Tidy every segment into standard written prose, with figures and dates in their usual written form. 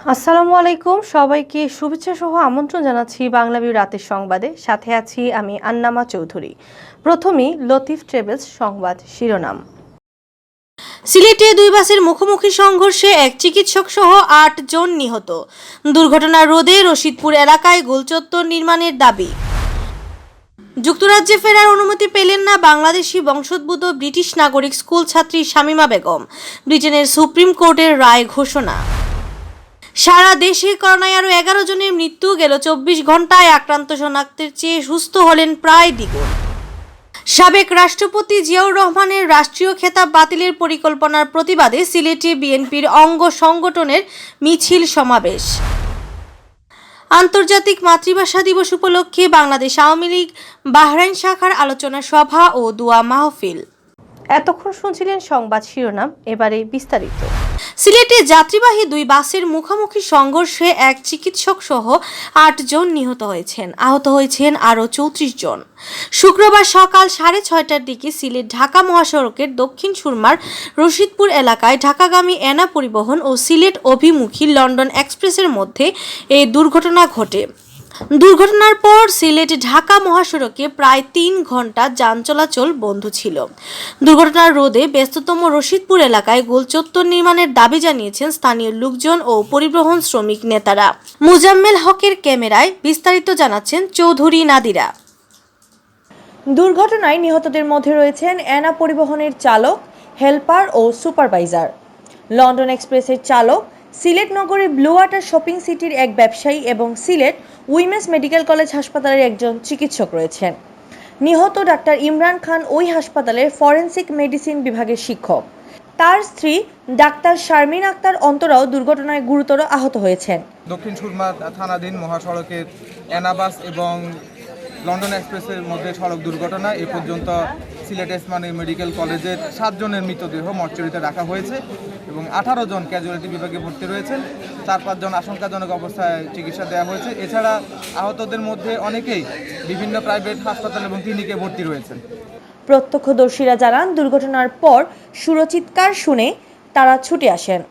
আসসালামু আলাইকুম, সবাইকে শুভেচ্ছা সহ আমন্ত্রণ জানাচ্ছি বাংলাভিউ রাতের সংবাদে। সাথে আছি আমি আন্নামা চৌধুরী। প্রথমেই লতিফ ট্রেভেলস সংবাদ শিরোনাম। সিলেটে দুই বাসের মুখোমুখি সংঘর্ষে এক চিকিৎসক সহ ৮ জন নিহত। দুর্ঘটনা রোধে রশিদপুর এলাকায় গোলচত্বর নির্মাণের দাবি। যুক্তরাজ্যে ফেরার অনুমতি পেলেন না বাংলাদেশি বংশোদ্ভূত ব্রিটিশ নাগরিক স্কুল ছাত্রী শামীমা বেগম। ব্রিটেনের সুপ্রিম কোর্টের রায় ঘোষণা। সারা দেশে করোনায় আরও 11 জনের মৃত্যু, গেল 24 ঘন্টায় আক্রান্ত শনাক্তের চেয়ে সুস্থ হলেন প্রায় দ্বিগুণ। সাবেক রাষ্ট্রপতি জিয়াউর রহমানের রাষ্ট্রীয় খেতাব বাতিলের পরিকল্পনার প্রতিবাদে সিলেটে বিএনপির অঙ্গ সংগঠনের মিছিল সমাবেশ। আন্তর্জাতিক মাতৃভাষা দিবস উপলক্ষে বাংলাদেশ আওয়ামী লীগ বাহরাইন শাখার আলোচনা সভা ও দোয়া মাহফিল। এতক্ষণ শুনছিলেন সংবাদ শিরোনাম, এবারে বিস্তারিত। সিলেটে যাত্রীবাহী দুই বাসের মুখোমুখি সংঘর্ষে এক চিকিৎসক সহ ৮ জন নিহত হয়েছেন, আহত হয়েছেন আরও 34 জন। শুক্রবার সকাল 6:30টার দিকে সিলেট ঢাকা মহাসড়কের দক্ষিণ সুরমার রশিদপুর এলাকায় ঢাকাগামী এনা পরিবহন ও সিলেট অভিমুখী লন্ডন এক্সপ্রেসের মধ্যে এই দুর্ঘটনা ঘটে। দুর্ঘটনার পর সিলেট ঢাকা মহাসড়কে প্রায় 3 ঘন্টা যান চলাচল বন্ধ ছিল। দুর্ঘটনার রোধে ব্যস্ততম রশিদপুর এলাকায় গোলচত্বর নির্মাণের দাবি জানিয়েছেন স্থানীয় লোকজন ও পরিবহন শ্রমিক নেতারা। মুজাম্মেল হকের ক্যামেরায় বিস্তারিত জানাচ্ছেন চৌধুরী নাদিরা। দুর্ঘটনায় নিহতদের মধ্যে রয়েছেন এনা পরিবহনের চালক, হেল্পার ও সুপারভাইজার। লন্ডন এক্সপ্রেসের চালক, সিলেট নগরের ব্লু ওয়াটার শপিং সিটির এক ব্যবসায়ী এবং সিলেট উইমেন্স মেডিকেল কলেজ হাসপাতালের একজন চিকিৎসক রয়েছেন। নিহত ডাক্তার ইমরান খান ওই হাসপাতালের ফরেনসিক মেডিসিন বিভাগের শিক্ষক। তার স্ত্রী ডাক্তার শারমিন আক্তার অন্তরাও দুর্ঘটনায় গুরুতর আহত হয়েছেন। দক্ষিণ সুরমা থানাধীন মহাসড়কের এনাবাস এবং লন্ডন এক্সপ্রেসের মধ্যে সড়ক দুর্ঘটনা এ পর্যন্ত সিলেট ওসমানী মেডিকেল কলেজের 7 জনের মৃতদেহ মর্চুরিতে রাখা হয়েছে এবং 18 জন ক্যাজুয়ালিটি বিভাগে ভর্তি রয়েছেন। 4-5 জন আশঙ্কাজনক অবস্থায় চিকিৎসা দেওয়া হয়েছে। এছাড়া আহতদের মধ্যে অনেকেই বিভিন্ন প্রাইভেট হাসপাতাল এবং ক্লিনিকে ভর্তি রয়েছেন। প্রত্যক্ষদর্শীরা জানান, দুর্ঘটনার পর সুরচিৎকার শুনে তারা ছুটে আসেন।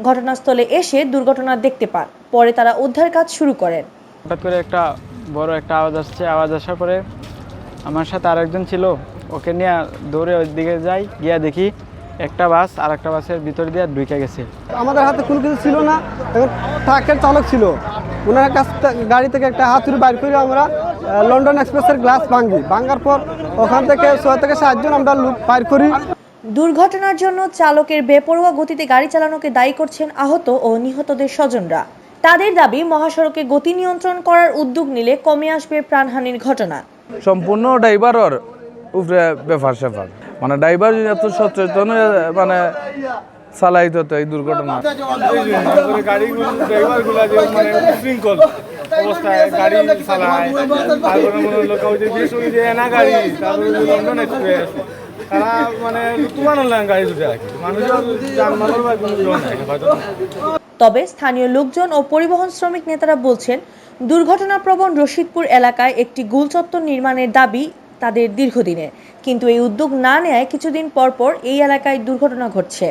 ঘটনাস্থলে এসে দুর্ঘটনা দেখতে পান, পরে তারা উদ্ধার কাজ শুরু করেন। হঠাৎ করে একটা বড় একটা আওয়াজ আসছে। আওয়াজ আসার পরে আমার সাথে আরেকজন ছিল, ওকে নিয়ে দৌড়ে ওই দিকে যাই, গিয়া দেখি একটা বাস আর একটা বাসের ভিতর দিয়ে ঢুকে গেছে। আমাদের হাতে কোনো কিছু ছিল না, এখন ট্রাকের চালক ছিল, ওনার কাছ গাড়ি থেকে একটা হাতুড়ি বাইর করে আমরা লন্ডন এক্সপ্রেসের গ্লাস ভাঙার পর ওখান থেকে 6 থেকে 7 জন আমরা লোক বাইর করি। দুর্ঘটনার জন্য চালকের বেপরোয়া গতিতে গাড়ি চালানোকে দায়ী করছেন আহত ও নিহতদের স্বজনরা। তাদের দাবি, মহাসড়কে গতি নিয়ন্ত্রণ করার উদ্যোগ নিলে কমে আসবে প্রাণহানির ঘটনা। সম্পূর্ণ ড্রাইভারের উপরে ব্যাপার স্যাপার, মানে ড্রাইভার যদি এত সচেতন মানে চালাইতো তো এই দুর্ঘটনা। শৃঙ্খল অবস্থায় গাড়ি চালায়, তারপরে মনে হলো যে এনা গাড়ি, তারপরে লন্ডন এক্সপ্রেস, তারা মানে তুমান গাড়ি দুটো আর কি, মানুষের যানবাহন বা কোনো হয়তো। তবে স্থানীয় লোকজন ও পরিবহন শ্রমিক নেতারা বলছেন, দুর্ঘটনাপ্রবণ রশিদপুর এলাকায় একটি গোলচত্বর নির্মাণের দাবি তাদের দীর্ঘদিনের, কিন্তু এই উদ্যোগ না নেয় কিছুদিন পর পর এই এলাকায় দুর্ঘটনা ঘটছে।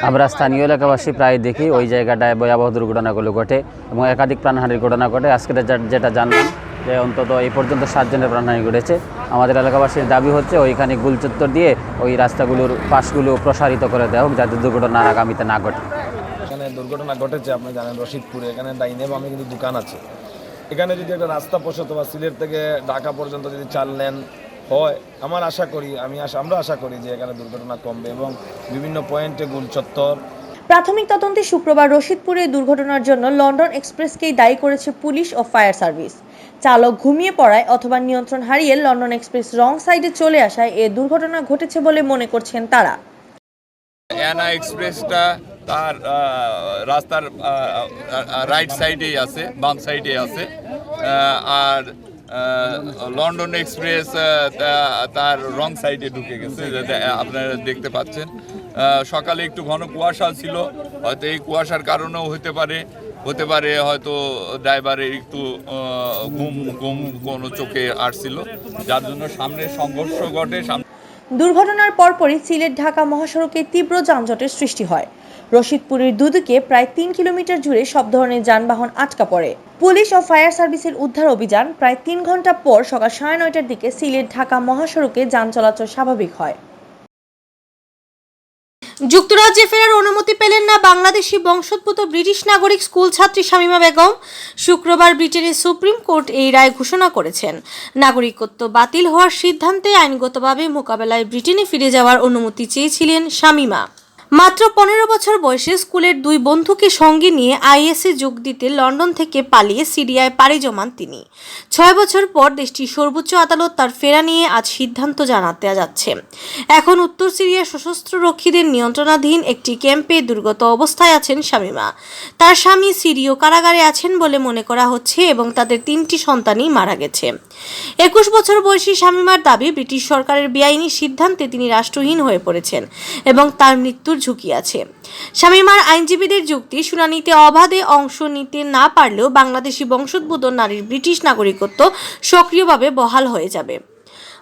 আমরা স্থানীয় এলাকাবাসী প্রায় দেখি ওই জায়গাটায় ভয়াবহ দুর্ঘটনাগুলো ঘটে এবং একাধিক প্রাণহানির ঘটনা ঘটে। আজকে যেটা জানলাম যে অন্তত এই পর্যন্ত 7 জনের প্রাণহানি ঘটেছে। আমাদের এলাকাবাসীর দাবি হচ্ছে ওইখানে গোলচত্বর দিয়ে ওই রাস্তাগুলোর পাশগুলো প্রসারিত করে দেওয়া হোক, যাতে দুর্ঘটনা আগামীতে না ঘটে। এখানে দুর্ঘটনা ঘটেছে, আপনি জানেন রশিদপুরে, এখানে ডাইনে বামে কিন্তু দোকান আছে। এখানে যদি একটা রাস্তা প্রশস্ত বা সিলেট থেকে ঢাকা পর্যন্ত যদি 4 লেন হয়, আমরা আশা করি যে এখানে দুর্ঘটনা কমবে এবং বিভিন্ন পয়েন্টে গোলচত্বর। প্রাথমিক তদন্তে শুক্রবার রশিদপুরে দুর্ঘটনার জন্য লন্ডন এক্সপ্রেসকেই দায়ী করেছে পুলিশ ও ফায়ার সার্ভিস। চালক ঘুমিয়ে পড়ায় অথবা নিয়ন্ত্রণ হারিয়ে লন্ডন এক্সপ্রেস রং সাইডে চলে আসায় এ দুর্ঘটনা ঘটেছে বলে মনে করছেন তারা। এনা এক্সপ্রেসটা তার রাস্তার রাইট সাইডেই আছে, বাম সাইডে আছে, আর লন্ডন এক্সপ্রেস তার রং সাইডে ঢুকে গেছে, আপনারা দেখতে পাচ্ছেন। সকালে একটু ঘন কুয়াশা ছিল, হয়তো এই কুয়াশার কারণেও হতে পারে হয়তো ড্রাইভারের একটু ঘুম কোনো চোখে আসছিল, যার জন্য সামনে সংঘর্ষ ঘটে। দুর্ঘটনার পরপরই সিলেট ঢাকা মহাসড়কে তীব্র যানজটের সৃষ্টি হয়। রশিদপুরের দুদিকে প্রায় 3 কিলোমিটার জুড়ে সব ধরনের যানবাহন আটকা পড়ে। পুলিশ ও ফায়ার সার্ভিসের উদ্ধার অভিযান প্রায় 3 ঘন্টা পর সকাল 9:30টার দিকে সিলেট ঢাকা মহাসড়কে যান চলাচল স্বাভাবিক হয়। যুক্তরাজ্যে ফেরার অনুমতি পেলেন না বাংলাদেশি বংশোদ্ভূত ব্রিটিশ নাগরিক স্কুল ছাত্রী শামীমা বেগম। শুক্রবার ব্রিটেনের সুপ্রিম কোর্ট এই রায় ঘোষণা করেছেন। নাগরিকত্ব বাতিল হওয়ার সিদ্ধান্তে আইনগতভাবে মোকাবেলায় ব্রিটেনে ফিরে যাওয়ার অনুমতি চেয়েছিলেন শামীমা। মাত্র 15 বছর বয়সে স্কুলের 2 বন্ধুকে সঙ্গে নিয়ে আইএসএ যোগ দিতে লন্ডন থেকে পালিয়ে সিরিয়ায় পাড়ি জমান তিনি। 6 বছর পর দেশটির সর্বোচ্চ আদালত তার ফেরা নিয়ে আজ সিদ্ধান্ত জানাতে যাচ্ছে। এখন উত্তর সিরিয়ার সশস্ত্র রক্ষীদের নিয়ন্ত্রণাধীন একটি ক্যাম্পে দুর্গত অবস্থায় আছেন শামীমা। তার স্বামী সিরীয় কারাগারে আছেন বলে মনে করা হচ্ছে এবং তাদের 3টি সন্তানই মারা গেছে। 21 বছর বয়সী শামীমার দাবি, ব্রিটিশ সরকারের বেআইনি সিদ্ধান্তে তিনি রাষ্ট্রহীন হয়ে পড়েছেন এবং তার মৃত্যুর ঝুঁকি আছে। শামীমার আইনজীবীদের যুক্তি, শুনানিতে অবাধে অংশ নিতে না পারলেও বাংলাদেশি বংশোদ্ভূত নারীর ব্রিটিশ নাগরিকত্ব সক্রিয়ভাবে বহাল হয়ে যাবে।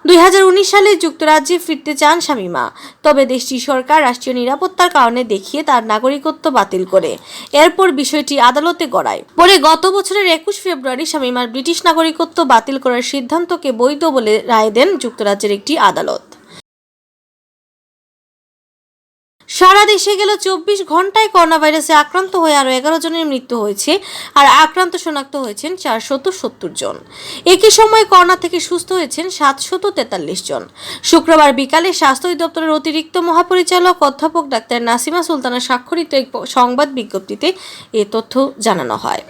2019 সালে যুক্তরাজ্যে ফিরতে চান শামীমা, তবে দেশটির সরকার রাষ্ট্রীয় নিরাপত্তার কারণে দেখিয়ে তার নাগরিকত্ব বাতিল করে। এরপর বিষয়টি আদালতে গড়ায়। পরে গত বছরের 21 ফেব্রুয়ারি শামীমার ব্রিটিশ নাগরিকত্ব বাতিল করার সিদ্ধান্তকে বৈধ বলে রায় দেন যুক্তরাজ্যের একটি আদালত। সারা দেশে গেল 24 ঘন্টায় করোনা ভাইরাসে আক্রান্ত হয়ে আরও 11 জনের মৃত্যু হয়েছে আর আক্রান্ত শনাক্ত হয়েছেন 470 জন। একই সময় করোনা থেকে সুস্থ হয়েছেন 743 জন। শুক্রবার বিকালে স্বাস্থ্য অধিদপ্তরের অতিরিক্ত মহাপরিচালক অধ্যাপক ডাক্তার নাসিমা সুলতানা স্বাক্ষরিত এক সংবাদ বিজ্ঞপ্তিতে এ তথ্য জানানো হয়।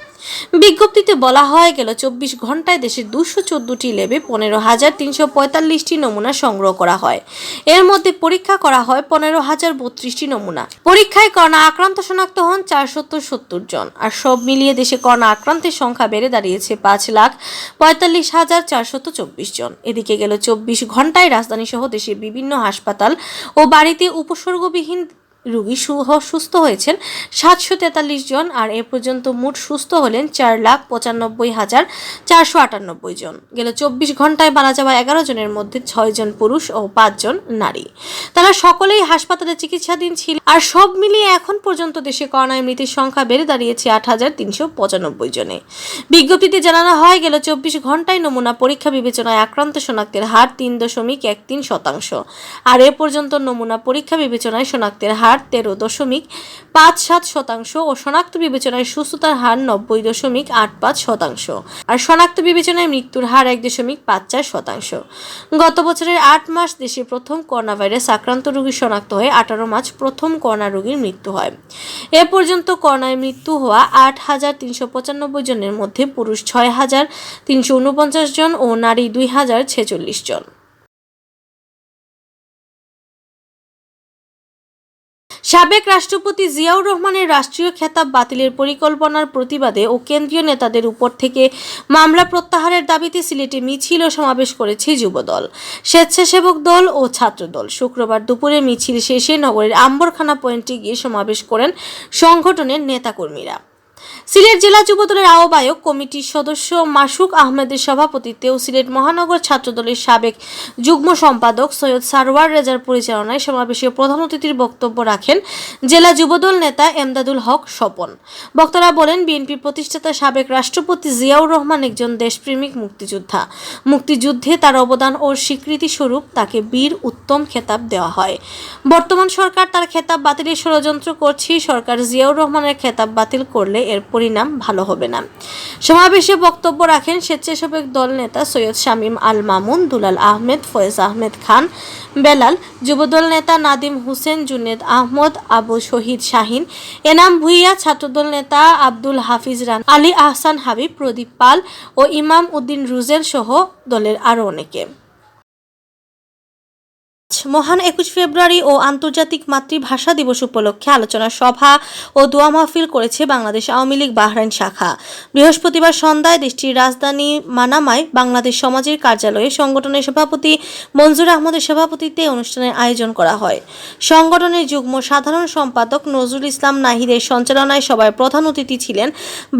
বিজ্ঞপ্তিতে বলা হয়, গেল 24 ঘন্টায় দেশের 214টি ল্যাবে 15,345টি নমুনা সংগ্রহ করা হয়। এর মধ্যে পরীক্ষা করা হয় 15,032টি নমুনা। পরীক্ষায় করোনা আক্রান্ত শনাক্ত হন 470 জন। আর সব মিলিয়ে দেশে করোনা আক্রান্তের সংখ্যা বেড়ে দাঁড়িয়েছে 5,45,424 জন। এদিকে গেল 24 ঘন্টায় রাজধানী সহ দেশের বিভিন্ন হাসপাতাল ও বাড়িতে উপসর্গবিহীন রোগী সুস্থ হয়েছেন 743 জন। আর এ পর্যন্ত মোট সুস্থ হলেন 4,95,498 জন। গেল 24 ঘন্টায় মারা যাওয়া 11 জনের মধ্যে 6 জন পুরুষ ও 5 জন নারী। তারা সকলেই হাসপাতালে চিকিৎসাধীন ছিল। আর সব মিলিয়ে এখন পর্যন্ত দেশে করোনায় মৃতের সংখ্যা বেড়ে দাঁড়িয়েছে 8,395 জনে। বিজ্ঞপ্তিতে জানানো হয়, গেল 24 ঘন্টায় নমুনা পরীক্ষা বিবেচনায় আক্রান্ত শনাক্তের হার 3.13%। আর এ পর্যন্ত নমুনা পরীক্ষা বিবেচনায় শনাক্তের হার 13.57% ও শনাক্ত বিবেচনায় সুস্থতার হার 90.85%। আর শনাক্ত বিবেচনায় মৃত্যুর হার 1.54%। গত বছরের 8 মাস দেশে প্রথম করোনা ভাইরাস আক্রান্ত রোগী শনাক্ত হয়ে 18 মার্চ প্রথম করোনা রোগীর মৃত্যু হয়। এ পর্যন্ত করোনায় মৃত্যু হওয়া 8,395 জনের মধ্যে পুরুষ 6,349 জন ও নারী 2,046 জন। সাবেক রাষ্ট্রপতি জিয়াউর রহমানের রাষ্ট্রীয় খেতাব বাতিলের পরিকল্পনার প্রতিবাদে ও কেন্দ্রীয় নেতাদের উপর থেকে মামলা প্রত্যাহারের দাবিতে সিলেটে মিছিল ও সমাবেশ করেছে যুবদল, স্বেচ্ছাসেবক দল ও ছাত্রদল। শুক্রবার দুপুরে মিছিল শেষে নগরের আম্বরখানা পয়েন্টে গিয়ে সমাবেশ করেন সংগঠনের নেতাকর্মীরা। সিলেট জেলা যুবদলের আহ্বায়ক কমিটির সদস্য মাসুক আহমেদের সভাপতিত্বে ও সিলেট মহানগর ছাত্রদলের সাবেক যুগ্ম সম্পাদক সৈয়দ সারওয়ার রেজার পরিচালনায় সমাবেশে প্রধান অতিথির বক্তব্য রাখেন জেলা যুবদল নেতা এমদাদুল হক স্বপন। বক্তারা বলেন, বিএনপির প্রতিষ্ঠাতা সাবেক রাষ্ট্রপতি জিয়াউর রহমান একজন দেশপ্রেমিক মুক্তিযোদ্ধা। মুক্তিযুদ্ধে তার অবদান ও স্বীকৃতি স্বরূপ তাকে বীর উত্তম খেতাব দেওয়া হয়। বর্তমান সরকার তার খেতাব বাতিলের ষড়যন্ত্র করছে। সরকার জিয়াউর রহমানের খেতাব বাতিল করলে এর পরিণাম ভালো হবে না। সমাবেশে বক্তব্য রাখেন স্বেচ্ছাসেবক দল নেতা সৈয়দ শামীম আল মামুন, দুলাল আহমেদ, ফয়েজ আহমেদ খান, বেলাল, যুবদল নেতা নাদিম হোসেন, জুনেদ আহমদ, আবু শহীদ শাহিন, এনাম ভুইয়া, ছাত্রদল নেতা আব্দুল হাফিজ রান, আলী আহসান হাবিব, প্রদীপ পাল ও ইমাম উদ্দিন রুজেল সহ দলের আরও অনেকে। মহান 21 ফেব্রুয়ারি ও আন্তর্জাতিক মাতৃভাষা দিবস উপলক্ষে আলোচনা সভা ও দোয়া মাহফিল করেছে বাংলাদেশ আওয়ামী লীগ বাহরাইন শাখা। বৃহস্পতিবার সন্ধ্যায় দেশটির রাজধানী মানামায় বাংলাদেশ সমাজের কার্যালয়ে সংগঠনের সভাপতি মঞ্জুর আহমদের সভাপতিত্বে অনুষ্ঠানের আয়োজন করা হয়। সংগঠনের যুগ্ম সাধারণ সম্পাদক নজরুল ইসলাম নাহিদের সঞ্চালনায় সভায় প্রধান অতিথি ছিলেন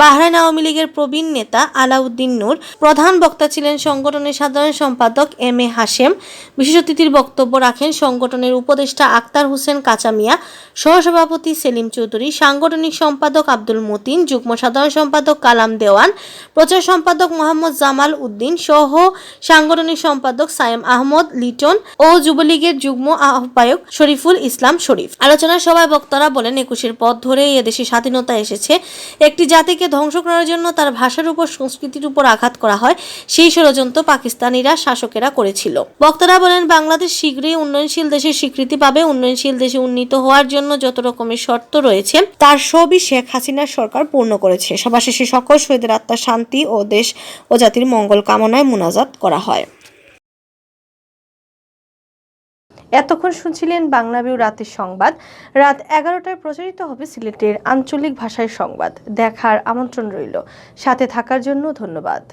বাহরাইন আওয়ামী লীগের প্রবীণ নেতা আলাউদ্দিন নূর। প্রধান বক্তা ছিলেন সংগঠনের সাধারণ সম্পাদক এম এ হাশেম। বিশেষ অতিথির বক্তব্য রাখেন সংগঠনের উপদেষ্টা আক্তার হোসেন কাঁচা মিয়া, সহসভাপতি সেলিম চৌধুরী, সাংগঠনিক সম্পাদক আব্দুল মতিন, যুগ্ম সাধারণ সম্পাদক কালাম দেওয়ান, প্রচার সম্পাদক মোহাম্মদ জামাল উদ্দিন সহ সাংগঠনিক সম্পাদক সায়েম আহমদ লিটন ও যুবলীগের যুগ্ম আহ্বায়ক শরীফুল ইসলাম শরীফ। আলোচনা সভায় বক্তারা বলেন, ২১-এর পথ ধরে এদেশে স্বাধীনতা এসেছে। একটি জাতিকে ধ্বংস করার জন্য তার ভাষার উপর, সংস্কৃতির উপর আঘাত করা হয়, সেই ষড়যন্ত্র পাকিস্তানিরা শাসকেরা করেছিল। বক্তারা বলেন, বাংলাদেশ শীঘ্রই উন্নয়নশীল দেশের স্বীকৃতি পাবে। উন্নয়নশীল দেশে উন্নীত হওয়ার জন্য যত রকমের শর্ত রয়েছে তার সবই শেখ হাসিনার সরকার পূর্ণ করেছে। সভা শেষে সকল শহীদের আত্মার শান্তি ও দেশ ও জাতির মঙ্গল কামনায় মুনাজাত করা হয়। এতক্ষণ শুনছিলেন বাংলাভিউ রাতের সংবাদ। রাত 11টায় প্রচারিত হবে সিলেটের আঞ্চলিক ভাষায় সংবাদ। দেখার আমন্ত্রণ রইল। সাথে থাকার জন্য ধন্যবাদ।